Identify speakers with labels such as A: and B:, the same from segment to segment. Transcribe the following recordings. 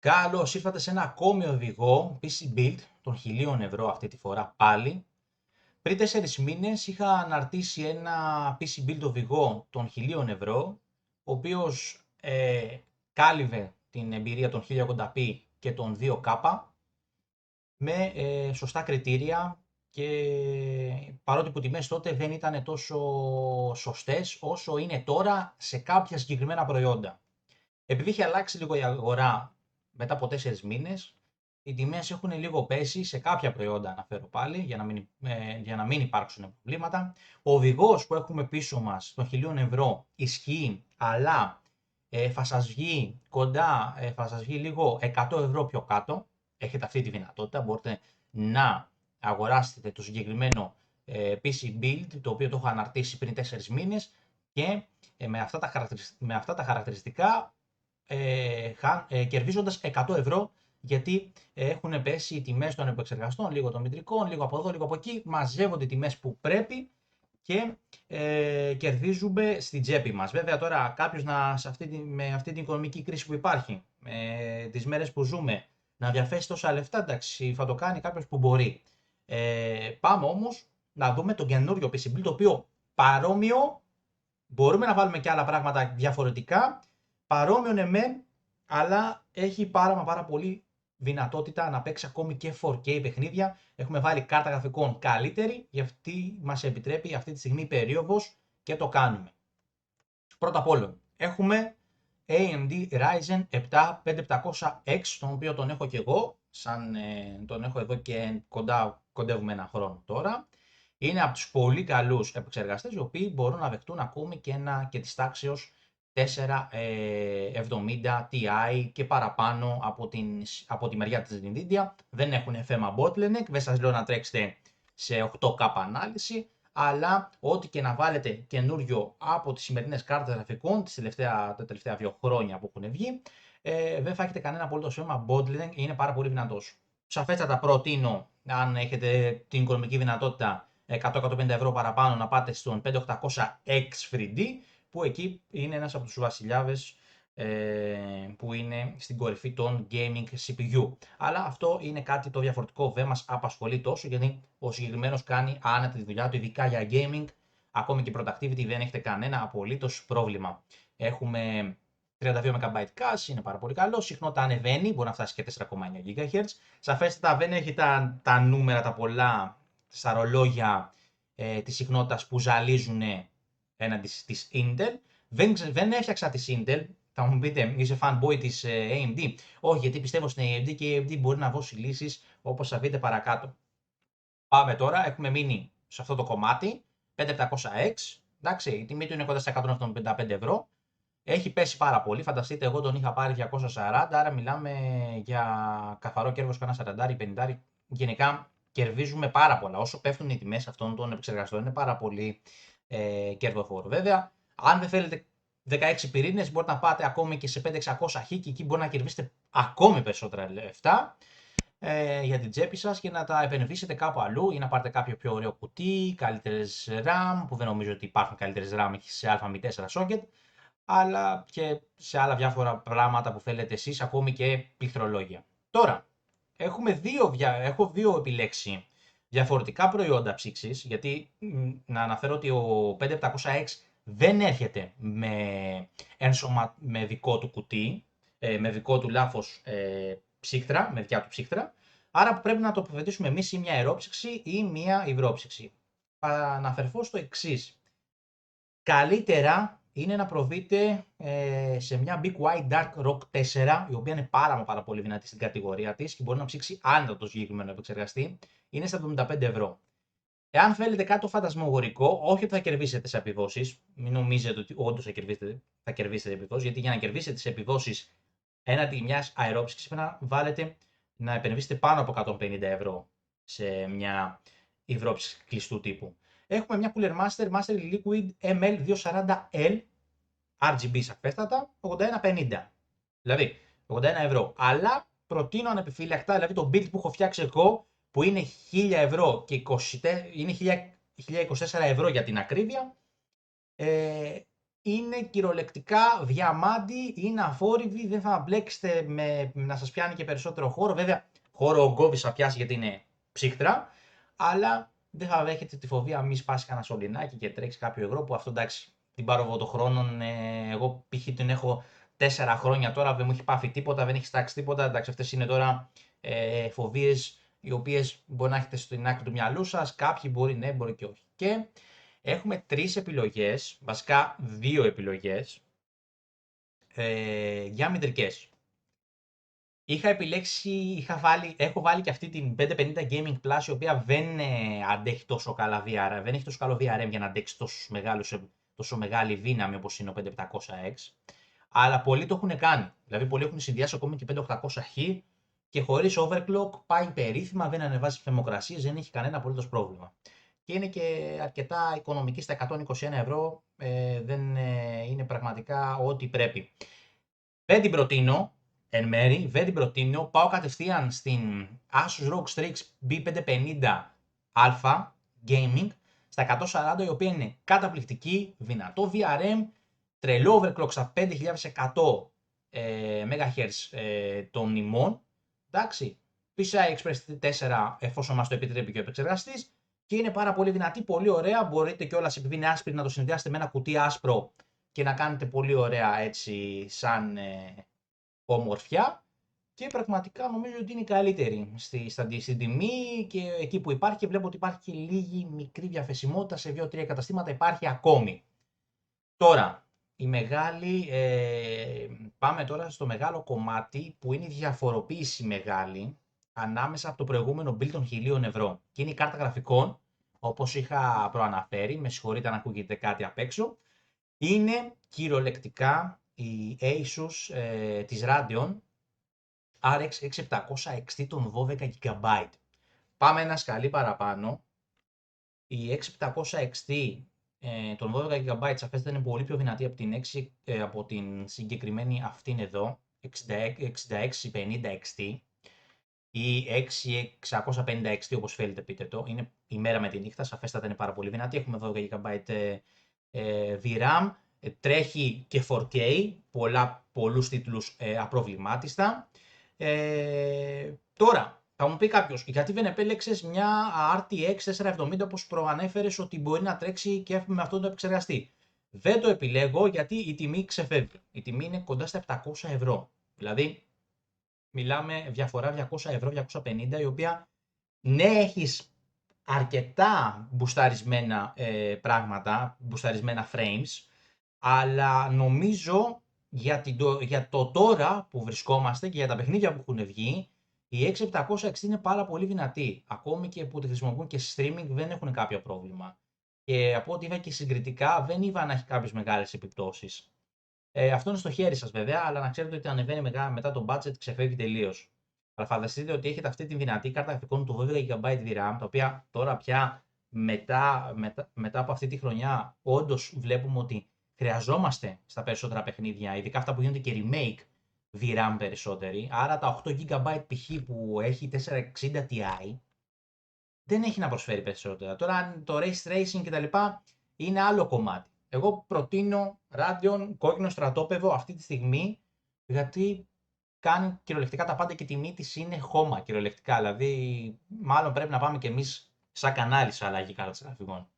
A: Καλώς ήρθατε σε ένα ακόμη οδηγό PC Build των 1000 € αυτή τη φορά πάλι. Πριν 4 μήνες είχα αναρτήσει ένα PC Build οδηγό των 1000 €, ο οποίος κάλυβε την εμπειρία των 1080p και των 2K με σωστά κριτήρια, και παρότι που τιμές τότε δεν ήταν τόσο σωστές όσο είναι τώρα σε κάποια συγκεκριμένα προϊόντα. Επειδή είχε αλλάξει λίγο η αγορά μετά από 4 μήνες, οι τιμές έχουν λίγο πέσει σε κάποια προϊόντα, αναφέρω πάλι, για να μην υπάρξουν προβλήματα. Ο οδηγός που έχουμε πίσω μας των 1000 € ισχύει, αλλά θα σας βγει λίγο 100 € πιο κάτω. Έχετε αυτή τη δυνατότητα, μπορείτε να αγοράσετε το συγκεκριμένο PC Build, το οποίο το έχω αναρτήσει πριν 4 μήνες, και με αυτά τα χαρακτηριστικά κερδίζοντας 100 €, γιατί έχουν πέσει οι τιμές των επεξεργαστών, λίγο των μητρικών, λίγο από εδώ, λίγο από εκεί, μαζεύονται οι τιμές που πρέπει και κερδίζουμε στην τσέπη μας. Βέβαια τώρα κάποιος με αυτή την οικονομική κρίση που υπάρχει, με τις μέρες που ζούμε, να διαθέσει τόσα λεφτά, εντάξει, θα το κάνει κάποιος που μπορεί. Πάμε όμως να δούμε τον καινούριο PC Build, το οποίο παρόμοιο, μπορούμε να βάλουμε και άλλα πράγματα διαφορετικά, παρόμοιο ναι μεν, αλλά έχει πάρα πολύ δυνατότητα να παίξει ακόμη και 4K παιχνίδια. Έχουμε βάλει κάρτα γραφικών καλύτερη, γι' αυτή μας επιτρέπει αυτή τη στιγμή η περίοδος και το κάνουμε. Πρώτα απ' όλο, έχουμε AMD Ryzen 7 5700X, τον οποίο τον έχω και εγώ, τον έχω εδώ και κοντεύουμε ένα χρόνο τώρα. Είναι από τους πολύ καλούς επεξεργαστές, οι οποίοι μπορούν να δεχτούν ακόμη και της τάξεως 470 Ti και παραπάνω από τη μεριά της Nvidia. Δεν έχουν θέμα bottleneck, δεν σας λέω να τρέξετε σε 8K ανάλυση, αλλά ό,τι και να βάλετε καινούριο από τις σημερινές κάρτες γραφικών τα τελευταία 2 χρόνια που έχουν βγει, δεν θα έχετε κανένα απολύτως θέμα bottleneck, είναι πάρα πολύ δυνατός. Σαφέστατα προτείνω, αν έχετε την οικονομική δυνατότητα, 100-150 € παραπάνω, να πάτε στον 5800X 3D, που εκεί είναι ένας από τους βασιλιάδες που είναι στην κορυφή των gaming CPU. Αλλά αυτό είναι κάτι το διαφορετικό, δεν μας απασχολεί τόσο, γιατί ο συγκεκριμένος κάνει άνετα τη δουλειά του, ειδικά για gaming, ακόμη και productivity δεν έχετε κανένα απολύτως πρόβλημα. Έχουμε 32 MB cache, είναι πάρα πολύ καλό, συχνότητα ανεβαίνει, μπορεί να φτάσει και 4,9 GHz. Σαφέστατα δεν έχει τα νούμερα τα πολλά στα ρολόγια της συχνότητας που ζαλίζουν έναντι της Intel. Δεν έφτιαξα της Intel, θα μου πείτε, είσαι fanboy της AMD. Όχι, γιατί πιστεύω στην AMD και η AMD μπορεί να δώσει λύσεις, όπως θα δείτε παρακάτω. Πάμε τώρα, έχουμε μείνει σε αυτό το κομμάτι, 5700X, εντάξει, η τιμή του είναι κοντά στα 175 €. Έχει πέσει πάρα πολύ, φανταστείτε, εγώ τον είχα πάρει 240, άρα μιλάμε για καθαρό κέρδος κάνα 40-50. Γενικά κερδίζουμε πάρα πολλά. Όσο πέφτουν οι τιμές αυτών των επεξεργαστών, είναι πάρα πολύ κερδοφόρο. Βέβαια, αν δεν θέλετε 16 πυρήνες, μπορείτε να πάτε ακόμη και σε 5600H και εκεί μπορεί να κερδίσετε ακόμη περισσότερα λεφτά για την τσέπη σας και να τα επενδύσετε κάπου αλλού ή να πάρετε κάποιο πιο ωραίο κουτί, καλύτερες RAM, που δεν νομίζω ότι υπάρχουν καλύτερες RAM σε α4 socket, αλλά και σε άλλα διάφορα πράγματα που θέλετε εσείς, ακόμη και πληκτρολόγια. Τώρα, έχω δύο επιλέξει διαφορετικά προϊόντα ψήξης, γιατί να αναφέρω ότι ο 5700X δεν έρχεται με δικό του κουτί, με δικό του ψύκτρα, με δικιά του ψύκτρα, άρα πρέπει να τοποθετήσουμε εμείς ή μια αερόψυξη ή μια υδρόψυξη. Θα αναφερθώ στο εξής. Καλύτερα είναι να προβείτε σε μια Big White Dark Rock 4, η οποία είναι πάρα πολύ δυνατή στην κατηγορία της και μπορεί να ψήξει άνετα το συγκεκριμένο επεξεργαστή. Είναι στα 75 €. Εάν θέλετε κάτι φαντασμογορικό, όχι ότι θα κερδίσετε σε επιδόσεις, μην νομίζετε ότι όντως θα κερδίσετε επιδόσεις, γιατί για να κερδίσετε τις επιδόσεις έναντι μιας αερόψυξης πρέπει να επενδύσετε πάνω από 150 € σε μια υδρόψυξη κλειστού τύπου. Έχουμε μια Cooler Master Liquid ML240L RGB σαφέστατα, 81,50. Δηλαδή 81 €. Αλλά προτείνω ανεπιφύλακτα, δηλαδή το build που έχω φτιάξει εγώ, που είναι 1000 € και είναι 1024 € για την ακρίβεια, είναι κυριολεκτικά διαμάντι, είναι αφόρυβη, δεν θα μπλέξετε να σας πιάνει και περισσότερο χώρο. Βέβαια, χώρο ο Γκόβης θα πιάσει γιατί είναι ψύχτρα, αλλά δεν θα δέχεται τη φοβία μη σπάσει κανένα σωληνάκι και τρέξει κάποιο υγρό, που αυτό εντάξει, την πάρω εγώ των χρόνων. Εγώ π.χ. την έχω 4 χρόνια τώρα, δεν μου έχει πάθει τίποτα, δεν έχει στάξει τίποτα. Εντάξει, αυτές είναι τώρα φοβίες οι οποίες μπορεί να έχετε στην άκρη του μυαλού σας, κάποιοι μπορεί ναι, μπορεί και όχι. Και έχουμε 3 επιλογές, βασικά 2 επιλογές για μητρικές. Έχω βάλει και αυτή την 550 Gaming Plus, η οποία δεν αντέχει τόσο καλά VRM, δεν έχει τόσο καλό VRM για να αντέξει τόσο μεγάλη δύναμη όπως είναι ο 5700X. Αλλά πολλοί το έχουν κάνει. Δηλαδή, πολλοί έχουν συνδυάσει ακόμη και 5800H και χωρίς overclock πάει περίφημα, δεν ανεβάζει θερμοκρασίες, δεν έχει κανένα απολύτως πρόβλημα. Και είναι και αρκετά οικονομική στα 121 ευρώ, δεν είναι πραγματικά ό,τι πρέπει. Δεν την προτείνω, εν μέρη, δεν την προτείνω. Πάω κατευθείαν στην Asus ROG Strix B550α Gaming στα 140, η οποία είναι καταπληκτική, δυνατό VRM, τρελό overclock στα 5100 MHz των ημών, εντάξει, PCI Express 4 εφόσον μας το επιτρέπει και ο επεξεργαστής, και είναι πάρα πολύ δυνατή, πολύ ωραία. Μπορείτε κιόλας, επειδή είναι άσπρη, να το συνδυάσετε με ένα κουτί άσπρο και να κάνετε πολύ ωραία έτσι σαν ομορφιά, και πραγματικά νομίζω ότι είναι καλύτερη στην τιμή, και εκεί που υπάρχει, και βλέπω ότι υπάρχει και λίγη μικρή διαθεσιμότητα σε 2-3 καταστήματα, υπάρχει ακόμη. Τώρα, πάμε τώρα στο μεγάλο κομμάτι που είναι η διαφοροποίηση μεγάλη ανάμεσα από το προηγούμενο build των 1000 ευρώ, και είναι η κάρτα γραφικών, όπως είχα προαναφέρει, με συγχωρείτε αν ακούγεται κάτι απ' έξω. Είναι κυριολεκτικά η Asus της Radeon RX 6700 XT των 12 GB. Πάμε ένα σκαλί παραπάνω. Η 6700 XT των 12 GB σαφέστατα είναι πολύ πιο δυνατή από την συγκεκριμένη αυτήν εδώ, 6650 XT ή 6650 XT, όπως θέλετε πείτε το. Είναι η μέρα με τη νύχτα, σαφέστατα είναι πάρα πολύ δυνατή. Έχουμε 12 GB VRAM, τρέχει και 4K, πολλούς τίτλους απροβλημάτιστα. Τώρα, θα μου πει κάποιος, γιατί δεν επέλεξες μια RTX 470 όπως προανέφερες ότι μπορεί να τρέξει και με αυτόν τον επεξεργαστή? Δεν το επιλέγω γιατί η τιμή ξεφεύγει. Η τιμή είναι κοντά στα 700 ευρώ. Δηλαδή, μιλάμε διαφορά 200 ευρώ, 250, η οποία ναι, έχεις αρκετά μπουσταρισμένα πράγματα, μπουσταρισμένα frames, αλλά νομίζω για το τώρα που βρισκόμαστε και για τα παιχνίδια που έχουν βγει, η 6760 είναι πάρα πολύ δυνατή. Ακόμη και που τη χρησιμοποιούν και streaming δεν έχουν κάποιο πρόβλημα. Και από ό,τι είδα και συγκριτικά δεν είδα να έχει κάποιες μεγάλες επιπτώσεις. Αυτό είναι στο χέρι σας βέβαια, αλλά να ξέρετε ότι ανεβαίνει μετά το budget, ξεφεύγει τελείως. Αλλά φανταστείτε ότι έχετε αυτή τη δυνατή κάρτα γραφικών του 12 GB VRAM, τα οποία τώρα πια μετά από αυτή τη χρονιά όντως βλέπουμε ότι χρειαζόμαστε στα περισσότερα παιχνίδια, ειδικά αυτά που γίνονται και remake VRAM περισσότεροι. Άρα τα 8 GB π.χ. που έχει 460 Ti δεν έχει να προσφέρει περισσότερα. Τώρα το Race Tracing κτλ. Είναι άλλο κομμάτι. Εγώ προτείνω Radeon κόκκινο στρατόπεδο αυτή τη στιγμή, γιατί κάνει κυριολεκτικά τα πάντα και η τιμή της είναι χώμα κυριολεκτικά. Δηλαδή, μάλλον πρέπει να πάμε κι εμείς σαν κανάλι σε αλλαγή κάρτας γραφικών.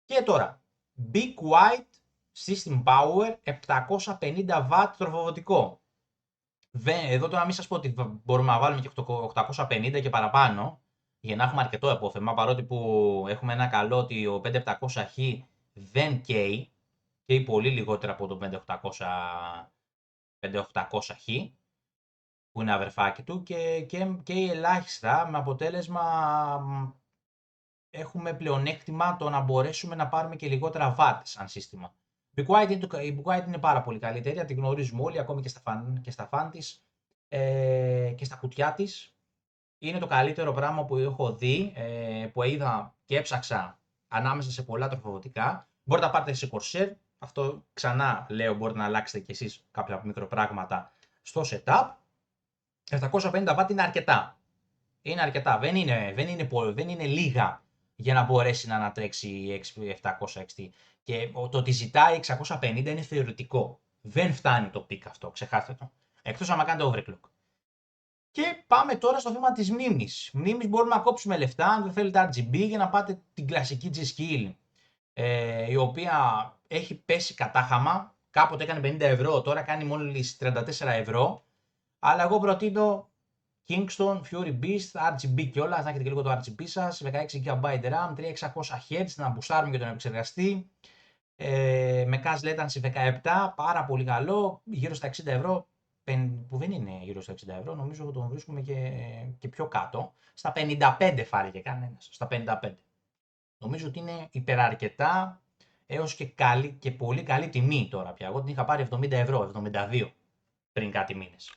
A: Και τώρα, Be Quiet System Power 750W τροφοδοτικό. Εδώ τώρα μην σας πω ότι μπορούμε να βάλουμε και 850 και παραπάνω για να έχουμε αρκετό απόθεμα, παρότι που έχουμε ένα καλό ότι ο 5700H δεν καίει πολύ λιγότερα από το 5800H που είναι αδερφάκι του, και ελάχιστα, με αποτέλεσμα έχουμε πλεονέκτημα το να μπορέσουμε να πάρουμε και λιγότερα watt σαν σύστημα. Η Be Quiet είναι πάρα πολύ καλή εταιρεία, τη γνωρίζουμε όλοι, ακόμη και στα φαν της και στα κουτιά της. Είναι το καλύτερο πράγμα που έχω δει, που είδα και έψαξα ανάμεσα σε πολλά τροφοδοτικά. Μπορείτε να πάρετε σε Corsair, αυτό ξανά λέω, μπορείτε να αλλάξετε κι εσείς κάποια μικροπράγματα στο setup. 750W είναι αρκετά. Είναι αρκετά, δεν είναι λίγα για να μπορέσει να ανατρέξει 700 XT. Και το ότι ζητάει 650 είναι θεωρητικό. Δεν φτάνει το πικ αυτό, ξεχάστε το. Εκτός άμα κάνετε overclock. Και πάμε τώρα στο θέμα της μνήμης. Μνήμης μπορούμε να κόψουμε λεφτά, αν δεν θέλετε RGB, για να πάτε την κλασική G-Skill, η οποία έχει πέσει κατάχαμα. Κάποτε έκανε 50 ευρώ, τώρα κάνει μόλις 34 ευρώ. Αλλά εγώ προτείνω Kingston, Fury Beast, RGB κιόλας, να έχετε και λίγο το RGB σας, 16 GB RAM, 3600 Hz, να μπουστάρουμε και τον επεξεργαστή. Με cache latency 17, πάρα πολύ καλό, γύρω στα 60 ευρώ, που δεν είναι γύρω στα 60 ευρώ, νομίζω ότι τον βρίσκουμε και πιο κάτω. Στα 55 φάρηκε κανένας, στα 55. Νομίζω ότι είναι υπεραρκετά έως και πολύ καλή τιμή τώρα πια. Εγώ την είχα πάρει 70 ευρώ, 72 πριν κάτι μήνες.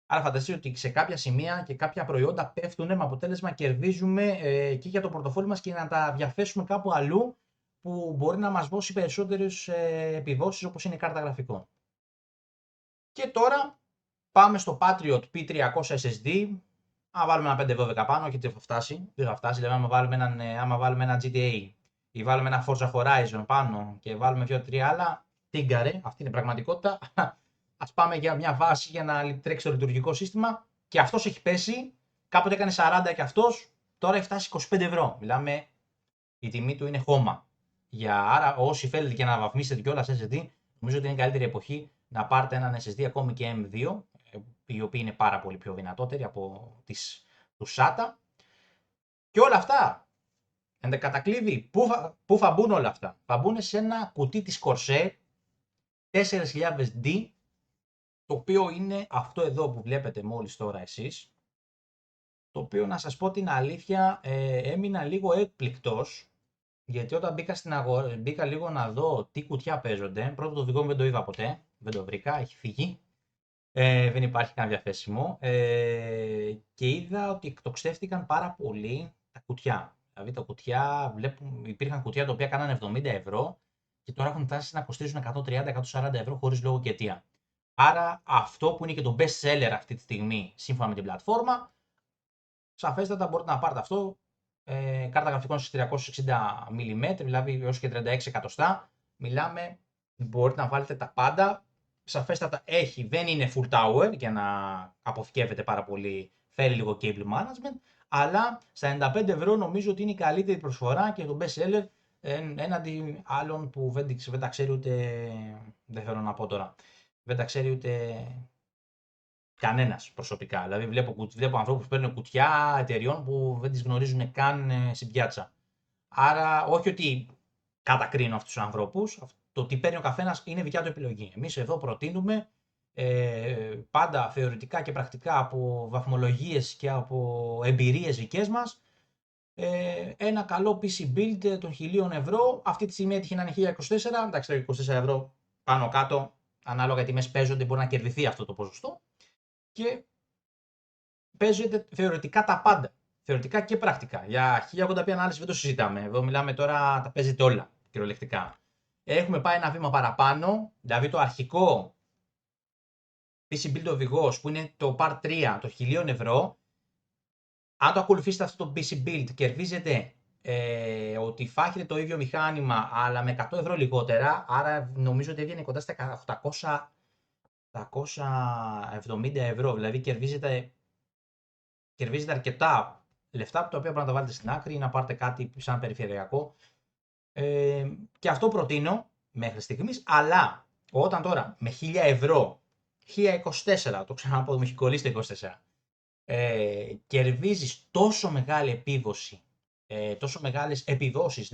A: Άρα φανταστείτε ότι σε κάποια σημεία και κάποια προϊόντα πέφτουν με αποτέλεσμα κερδίζουμε και για το πορτοφόλι μας και να τα διαθέσουμε κάπου αλλού που μπορεί να μας δώσει περισσότερες επιδόσεις όπως είναι η κάρτα γραφικών. Και τώρα πάμε στο Patriot P300 SSD. Αν βάλουμε ένα 512 πάνω, και δεν θα φτάσει. Δηλαδή, άμα βάλουμε ένα GTA ή βάλουμε ένα Forza Horizon πάνω και βάλουμε 2-3 άλλα, τίγκαρε, αυτή είναι η πραγματικότητα. Ας πάμε για μια βάση για να τρέξει το λειτουργικό σύστημα. Και αυτός έχει πέσει. Κάποτε έκανε 40 και αυτός, τώρα έχει φτάσει 25 ευρώ. Μιλάμε, η τιμή του είναι χώμα. Άρα, όσοι θέλετε και να αναβαθμίσετε κιόλας SSD, νομίζω ότι είναι η καλύτερη εποχή να πάρετε έναν SSD ακόμη και M2, οι οποίοι είναι πάρα πολύ πιο δυνατότεροι από του SATA. Και όλα αυτά, εν κατακλείδη, πού θα μπουν όλα αυτά? Θα μπουν σε ένα κουτί της Corsair 4000D, το οποίο είναι αυτό εδώ που βλέπετε μόλις τώρα εσείς, το οποίο να σας πω την αλήθεια έμεινα λίγο έκπληκτος, γιατί όταν μπήκα στην αγορά, μπήκα λίγο να δω τι κουτιά παίζονται. Πρώτο το δικό μου δεν το είδα ποτέ, δεν το βρήκα, έχει φύγει. Δεν υπάρχει καν διαθέσιμο. Και είδα ότι εκτοξεύτηκαν πάρα πολύ τα κουτιά. Δηλαδή τα κουτιά, υπήρχαν κουτιά τα οποία κάνανε 70 ευρώ και τώρα έχουν φτάσει να κοστίζουν 130-140 ευρώ χωρίς λόγο και αιτία. Άρα αυτό που είναι και το best seller αυτή τη στιγμή σύμφωνα με την πλατφόρμα, σαφέστατα μπορείτε να πάρετε αυτό. Κάρτα γραφικών στις 360 mm, δηλαδή έως και 36 εκατοστά. Μιλάμε, μπορείτε να βάλετε τα πάντα. Σαφέστατα δεν είναι full tower για να αποθηκεύετε πάρα πολύ, θέλει λίγο cable management, αλλά στα 95 ευρώ νομίζω ότι είναι η καλύτερη προσφορά και το best seller έναντι άλλων που δεν τα ξέρει ούτε, δεν θέλω να πω τώρα, δεν τα ξέρει ούτε κανένας προσωπικά. Δηλαδή βλέπω ανθρώπους που παίρνουν κουτιά εταιριών που δεν τις γνωρίζουν καν στην πιάτσα. Άρα όχι ότι κατακρίνω αυτούς τους ανθρώπους, το τι παίρνει ο καθένας είναι δικιά του επιλογή. Εμείς εδώ προτείνουμε πάντα θεωρητικά και πρακτικά από βαθμολογίες και από εμπειρίες δικές μας ένα καλό PC build των 1000 ευρώ. Αυτή τη στιγμή έτυχε να είναι 1024, εντάξει, 24 ευρώ πάνω κάτω, ανάλογα οι τιμές παίζονται, μπορεί να κερδιθεί αυτό το ποσοστό και παίζεται θεωρητικά τα πάντα. Θεωρητικά και πρακτικά. Για 1080p ανάλυση δεν το συζητάμε. Εδώ μιλάμε τώρα, τα παίζετε όλα κυριολεκτικά. Έχουμε πάει ένα βήμα παραπάνω, δηλαδή το αρχικό PC Build οδηγός που είναι το Part 3 των 1000 ευρώ. Αν το ακολουθήσετε αυτό το PC Build, κερδίζετε ότι θα έχετε το ίδιο μηχάνημα αλλά με 100 ευρώ λιγότερα. Άρα νομίζω ότι έβγαινε κοντά στα 870 ευρώ. Δηλαδή κερδίζετε αρκετά λεφτά τα οποία πρέπει να τα βάλετε στην άκρη ή να πάρετε κάτι σαν περιφερειακό. Και αυτό προτείνω μέχρι στιγμής, αλλά όταν τώρα με 1000 ευρώ, 1024, το ξαναπώ, μου έχει κολλήσει το 24, κερδίζεις τόσο μεγάλη επίδοση, τόσο μεγάλες επιδόσεις,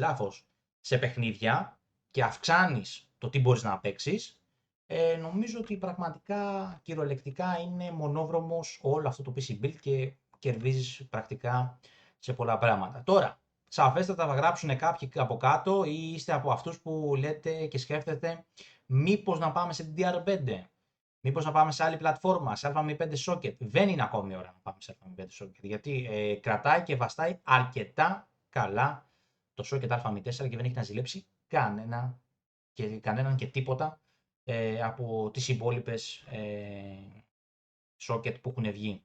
A: σε παιχνίδια και αυξάνεις το τι μπορείς να παίξεις, νομίζω ότι πραγματικά κυριολεκτικά είναι μονόδρομος όλο αυτό το PC Build και κερδίζεις πρακτικά σε πολλά πράγματα. Τώρα, σαφέστατα θα γράψουν κάποιοι από κάτω ή είστε από αυτούς που λέτε και σκέφτεται μήπως να πάμε σε DDR5, μήπως να πάμε σε άλλη πλατφόρμα, σε Α5 socket. Δεν είναι ακόμη η ώρα να πάμε σε Α5 socket, γιατί κρατάει και βαστάει αρκετά καλά το socket Α4 και δεν έχει να ζηλέψει κανέναν και τίποτα από τις υπόλοιπες socket που έχουν βγει.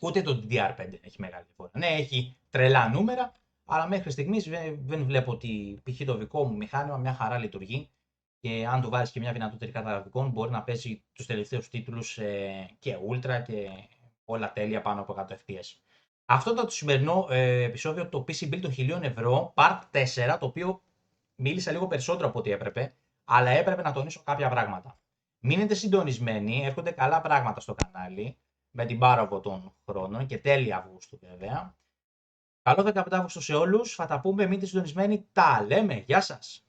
A: Ούτε το DDR5 έχει μεγάλη διαφορά. Ναι, έχει τρελά νούμερα, αλλά μέχρι στιγμής δεν βλέπω ότι π.χ. το δικό μου μηχάνημα μια χαρά λειτουργεί και αν του βάλεις και μια δυνατότερη κάρτα γραφικών μπορεί να παίζει τους τελευταίους τίτλους και Ultra και όλα τέλεια πάνω από 100 FPS. Αυτό ήταν το σημερινό επεισόδιο, το PC Build των 1000 ευρώ, Part 4, το οποίο μίλησα λίγο περισσότερο από ό,τι έπρεπε, αλλά έπρεπε να τονίσω κάποια πράγματα. Μείνετε συντονισμένοι, έρχονται καλά πράγματα στο κανάλι, με την πάροδο των χρόνων και τέλη Αυγούστου βέβαια. Καλό 15 Αύγουστο σε όλους, θα τα πούμε, μείνετε συντονισμένοι, τα λέμε, γεια σας!